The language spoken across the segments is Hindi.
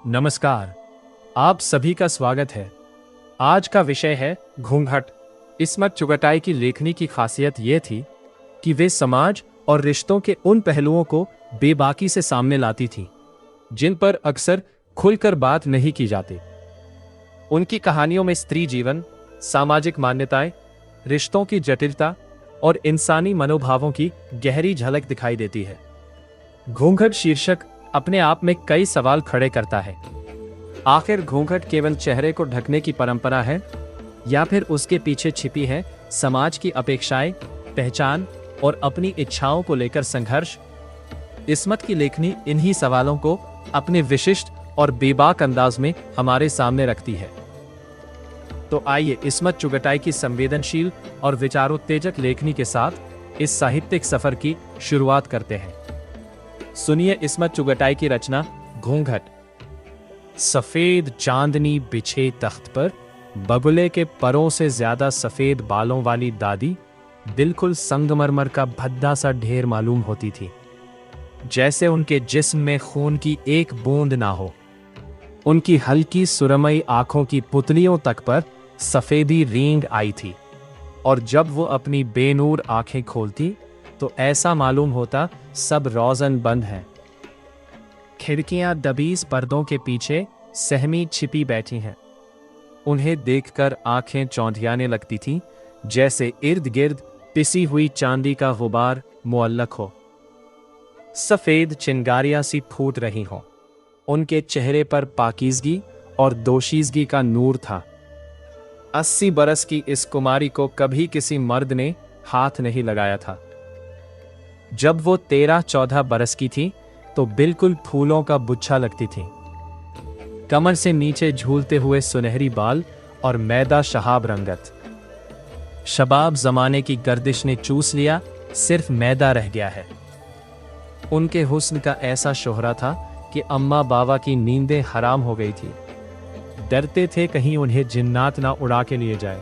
नमस्कार। आप सभी का स्वागत है। आज का विषय है घूंघट। इस्मत चुगताई की लेखनी की खासियत ये थी कि वे समाज और रिश्तों के उन पहलुओं को बेबाकी से सामने लाती थी जिन पर अक्सर खुलकर बात नहीं की जाती। उनकी कहानियों में स्त्री जीवन, सामाजिक मान्यताएं, रिश्तों की जटिलता और इंसानी मनोभावों की गहरी झलक दिखाई देती है। घूंघट शीर्षक अपने आप में कई सवाल खड़े करता है। आखिर घूंघट केवल चेहरे को ढकने की परंपरा है या फिर उसके पीछे छिपी है समाज की अपेक्षाएं, पहचान और अपनी इच्छाओं को लेकर संघर्ष? इस्मत की लेखनी इन्हीं सवालों को अपने विशिष्ट और बेबाक अंदाज में हमारे सामने रखती है। तो आइए इस्मत चुगताई की संवेदनशील और विचारोत्तेजक लेखनी के साथ इस साहित्यिक सफर की शुरुआत करते हैं। सुनिए इस्मत चुगताई की रचना घूंघट। सफेद चांदनी बिछे तख्त पर बगुले के परों से ज्यादा सफेद बालों वाली दादी बिल्कुल संगमरमर का भद्दा सा ढेर मालूम होती थी, जैसे उनके जिस्म में खून की एक बूंद ना हो। उनकी हल्की सुरमई आंखों की पुतलियों तक पर सफेदी रेंग आई थी और जब वो अपनी बेनूर आंखें खोलती तो ऐसा मालूम होता सब रोज़न बंद हैं। खिड़कियां दबीज पर्दों के पीछे सहमी छिपी बैठी हैं। उन्हें देखकर आंखें चौंधियाने लगती थीं, जैसे इर्द गिर्द पिसी हुई चांदी का गुबार मुअल्लक हो। सफेद चिंगारियां सी फूट रही हों। उनके चेहरे पर पाकीज़गी और दोशीज़गी का नूर था। 80 बरस की इस कुमारी को कभी किसी मर्द ने हाथ नहीं लगाया था। जब वो 13-14 बरस की थी तो बिल्कुल फूलों का गुच्छा लगती थी। कमर से नीचे झूलते हुए सुनहरी बाल और मैदा शहाब रंगत। शबाब जमाने की गर्दिश ने चूस लिया, सिर्फ मैदा रह गया है। उनके हुस्न का ऐसा शोहरा था कि अम्मा बाबा की नींदें हराम हो गई थी। डरते थे कहीं उन्हें जिन्नात ना उड़ा के लिए जाए,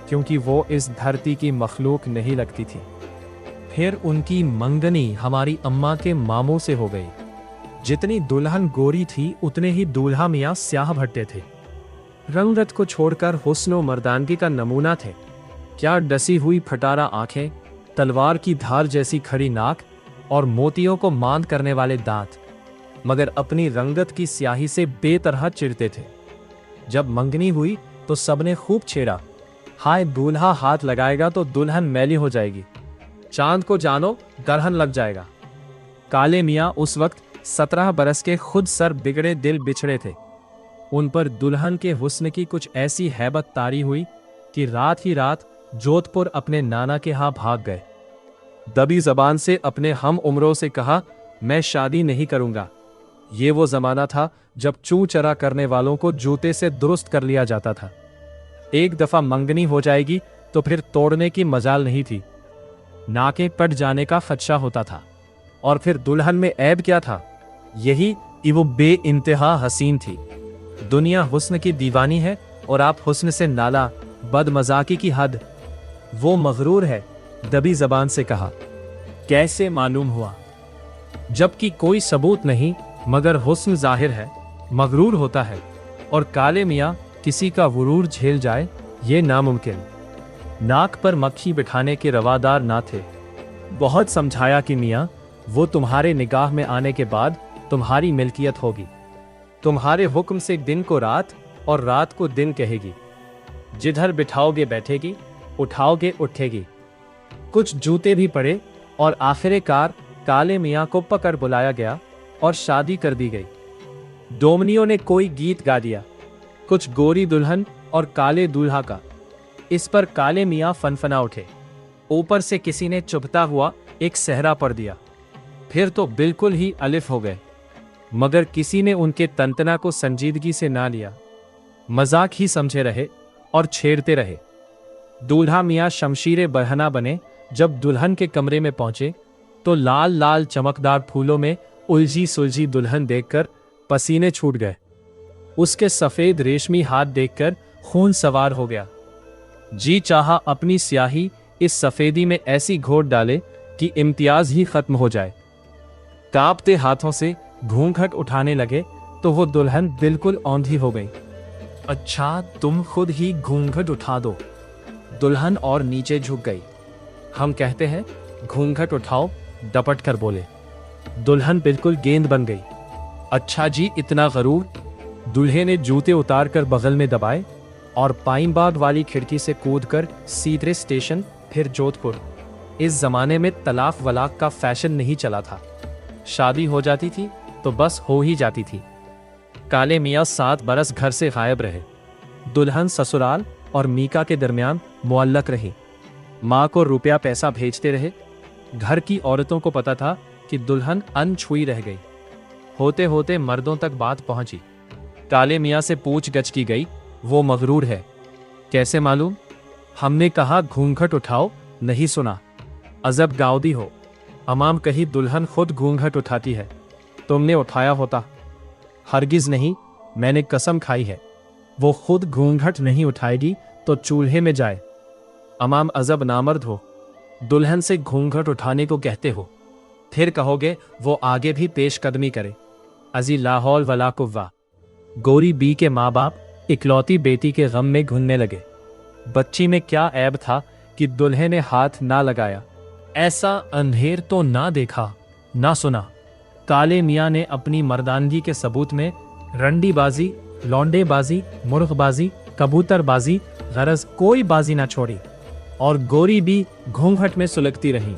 क्योंकि वो इस धरती की मखलूक नहीं लगती थी। फिर उनकी मंगनी हमारी अम्मा के मामों से हो गई। जितनी दुल्हन गोरी थी उतने ही दूल्हा मियाँ स्याह भट्टे थे। रंगत को छोड़कर हुस्न व मर्दानगी का नमूना थे। क्या डसी हुई फटारा आंखें, तलवार की धार जैसी खड़ी नाक और मोतियों को मांद करने वाले दांत, मगर अपनी रंगत की स्याही से बेतरह चिढ़ते थे। जब मंगनी हुई तो सबने खूब छेड़ा, हाय दूल्हा हाथ लगाएगा तो दुल्हन मैली हो जाएगी, चांद को जानो दरहन लग जाएगा। काले मियाँ उस वक्त 17 बरस के, खुद सर बिगड़े दिल बिछड़े थे। उन पर दुल्हन के हुस्न की कुछ ऐसी हैबत तारी हुई कि रात ही रात जोधपुर अपने नाना के यहाँ भाग गए। दबी जबान से अपने हम उम्रों से कहा, मैं शादी नहीं करूंगा। ये वो जमाना था जब चू चरा करने वालों को जूते से दुरुस्त कर लिया जाता था। एक दफा मंगनी हो जाएगी तो फिर तोड़ने की मजाल नहीं थी। नाकें कट जाने का खदशा होता था। और फिर दुल्हन में ऐब क्या था? यही कि वो बेइंतहा हसीन थी। दुनिया हुस्न की दीवानी है और आप हुस्न से नाला, बदमजाकी की हद। वो मगरूर है, दबी जबान से कहा। कैसे मालूम हुआ? जबकि कोई सबूत नहीं, मगर हुस्न जाहिर है, मगरूर होता है। और काले मियाँ किसी का गुरूर झेल जाए, ये नामुमकिन। नाक पर मक्खी बिठाने के रवादार ना थे। बहुत समझाया कि मियाँ, वो तुम्हारे निगाह में आने के बाद तुम्हारी मिल्कियत होगी। तुम्हारे हुक्म से दिन को रात और रात को दिन कहेगी। जिधर बिठाओगे बैठेगी, उठाओगे उठेगी। कुछ जूते भी पड़े और आखिरकार काले मियाँ को पकड़ बुलाया गया और शादी कर दी गई। डोमनियों ने कोई गीत गा दिया, कुछ गोरी दुल्हन और काले दूल्हा का। इस पर काले मियाँ फनफना उठे। ऊपर से किसी ने चुभता हुआ एक सहरा पढ़ दिया। फिर तो बिल्कुल ही अलिफ हो गए, मगर किसी ने उनके तंतना को संजीदगी से ना लिया। मजाक ही समझे रहे और छेड़ते रहे। दूल्हा मियाँ शमशीरे बरहना बने। जब दुल्हन के कमरे में पहुंचे तो लाल लाल चमकदार फूलों में उलझी सुलझी दुल्हन देखकर पसीने छूट गए। उसके सफेद रेशमी हाथ देखकर खून सवार हो गया। जी चाहा अपनी स्याही इस सफेदी में ऐसी घोट डाले कि इम्तियाज ही खत्म हो जाए। कांपते हाथों से घूंघट उठाने लगे तो वो दुल्हन बिल्कुल औंधी हो गई। अच्छा, तुम खुद ही घूंघट उठा दो। दुल्हन और नीचे झुक गई। हम कहते हैं घूंघट उठाओ, डपट कर बोले। दुल्हन बिल्कुल गेंद बन गई। अच्छा जी, इतना गरूर। दूल्हे ने जूते उतार कर बगल में दबाए और पाइमबाग वाली खिड़की से कूदकर सीधे स्टेशन, फिर जोधपुर। इस जमाने में तलाक वलाक का फैशन नहीं चला था। शादी हो जाती थी तो बस हो ही जाती थी। काले मियाँ 7 बरस घर से गायब रहे। दुल्हन ससुराल और मीका के दरमियान मुअल्लक रही। माँ को रुपया पैसा भेजते रहे। घर की औरतों को पता था कि दुल्हन अनछुई रह गई। होते होते मर्दों तक बात पहुंची। काले मियाँ से पूछगछ की गई, वो मगरूर है। कैसे मालूम? हमने कहा घूंघट उठाओ, नहीं सुना। अजब गाउदी हो। अमाम कही दुल्हन खुद घूंघट उठाती है, तुमने उठाया होता। हरगिज नहीं, मैंने कसम खाई है। वो खुद घूंघट नहीं उठाएगी तो चूल्हे में जाए। अमाम अजब नामर्द हो। दुल्हन से घूंघट उठाने को कहते हो, फिर कहोगे वो आगे भी पेशकदमी करे। अजी लाहौल वला कुव्वा। गोरी बी के माँ बाप इकलौती बेटी के गम में घुलने लगे। बच्ची में क्या ऐब था कि दुल्हे ने हाथ ना लगाया। ऐसा अंधेर तो ना देखा ना सुना। काले मियाँ ने अपनी मर्दानगी के सबूत में रंडीबाजी, लौंडेबाजी, मुर्गबाजी, कबूतरबाजी, गरज कोई बाजी ना छोड़ी और गोरी भी घूंघट में सुलगती रही।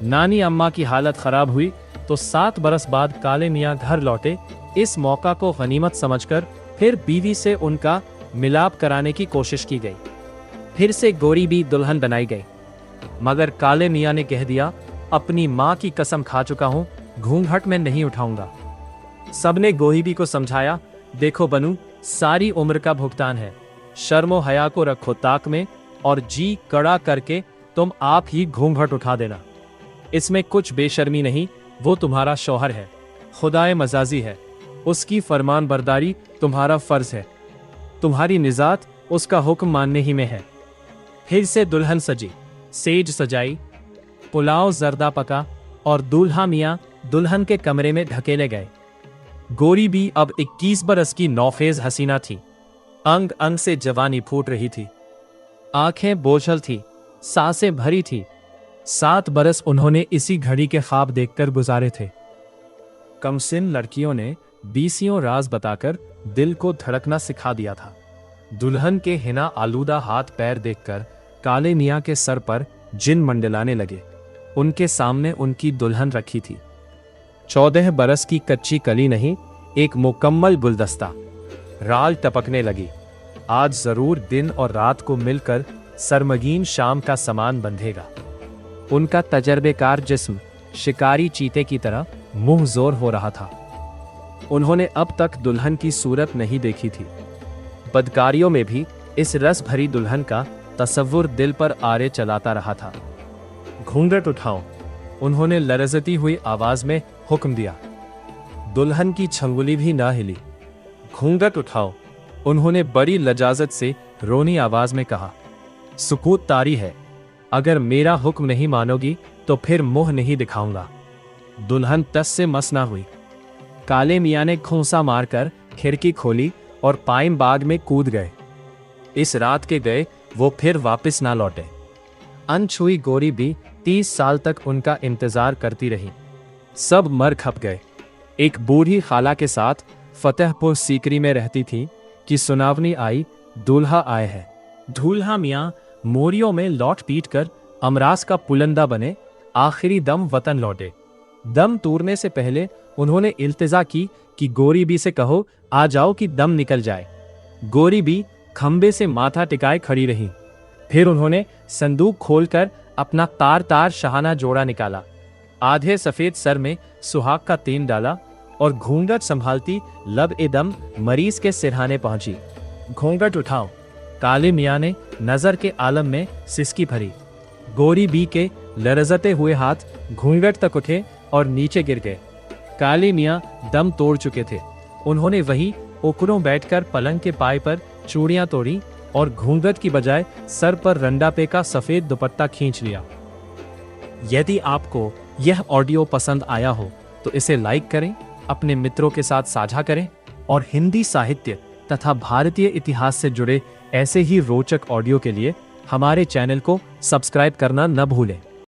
नानी अम्मा की हालत खराब हुई तो 7 बरस बाद काले मियाँ घर लौटे। इस मौका को गनीमत समझकर फिर बीवी से उनका मिलाप कराने की कोशिश की गई। फिर से गोरी भी दुल्हन बनाई गई, मगर काले मियाँ ने कह दिया, अपनी माँ की कसम खा चुका हूँ, घूंघट में नहीं उठाऊंगा। सबने गोरी भी को समझाया, देखो बनू, सारी उम्र का भुगतान है। शर्मो हया को रखो ताक में और जी कड़ा करके तुम आप ही घूंघट उठा देना। इसमें कुछ बेशर्मी नहीं, वो तुम्हारा शौहर है, खुदाए मजाजी है, उसकी फरमान बरदारी तुम्हारा फर्ज है। तुम्हारी निजात उसका हुक्म मानने ही में है। फिर से दुल्हन सजी, सेज सजाई, पुलाव जर्दा पका और दूल्हा मियाँ दुल्हन के कमरे में ढकेले गए। गोरी भी अब 21 बरस की नौफेज हसीना थी। अंग अंग से जवानी फूट रही थी। आंखें बोझल थी, सांसें भरी थी। 7 बरस उन्होंने इसी घड़ी के ख्वाब देखकर गुजारे थे। कमसिन लड़कियों ने 20 राज बताकर दिल को धड़कना सिखा दिया था। दुल्हन के हिना आलूदा हाथ पैर देखकर काले मियाँ के सर पर जिन मंडलाने लगे। उनके सामने उनकी दुल्हन रखी थी। 14 बरस की कच्ची कली नहीं, एक मुकम्मल गुलदस्ता। राल टपकने लगी। आज जरूर दिन और रात को मिलकर सरमगीन शाम का सामान बंधेगा। उनका तजर्बेकार जिस्म शिकारी चीते की तरह मुंह जोर हो रहा था। उन्होंने अब तक दुल्हन की सूरत नहीं देखी थी। बदकारियों में भी इस रस भरी दुल्हन का तसव्वुर दिल पर आरे चलाता रहा था। घूंघट उठाओ, उन्होंने लरजती हुई आवाज में हुक्म दिया। दुल्हन की छंगुली भी ना हिली। घूंघट उठाओ, उन्होंने बड़ी लजाजत से रोनी आवाज में कहा। सुकूत तारी है, अगर मेरा हुक्म नहीं मानोगी तो फिर मुंह नहीं दिखाऊंगा। दुल्हन तस से मस ना हुई। काले मियाँ ने खूंसा मारकर खिड़की खोली और पाइम बाग में कूद गए। इस रात के गए वो फिर वापस ना लौटे। अनछुई गोरी भी 30 साल तक उनका इंतजार करती रही। सब मर खप गए। एक बूढ़ी खाला के साथ फतेहपुर सीकरी में रहती थी कि सुनावनी आई, दूल्हा आए हैं। दूल्हा मियाँ मोरियों में लौट पीट कर अमरास का पुलंदा बने आखिरी दम वतन लौटे। दम तूरने से पहले उन्होंने इल्तिजा की कि गोरी बी से कहो आ जाओ कि दम निकल जाए। गोरी बी खंबे से माथा टिकाए खड़ी रही। फिर उन्होंने संदूक खोलकर अपना तार तार शहाना जोड़ा निकाला, आधे सफेद सर में सुहाग का तेल डाला और घूंघट संभालती लब एदम मरीज के सिरहाने पहुंची। घूंघट उठाओ, काले मियाँ ने नजर के आलम में सिसकी भरी। गोरी बी के लरजते हुए हाथ घूंघट तक उठे और नीचे गिर गए। काले मियाँ दम तोड़ चुके थे। उन्होंने वही उकड़ों बैठकर पलंग के पाए पर चूड़ियां तोड़ी और घूंघट की बजाय सर पर रंडापे का सफेद दुपट्टा खींच लिया। यदि आपको यह ऑडियो पसंद आया हो तो इसे लाइक करें, अपने मित्रों के साथ साझा करें और हिंदी साहित्य तथा भारतीय इतिहास से जुड़े ऐसे ही रोचक ऑडियो के लिए हमारे चैनल को सब्सक्राइब करना न भूलें।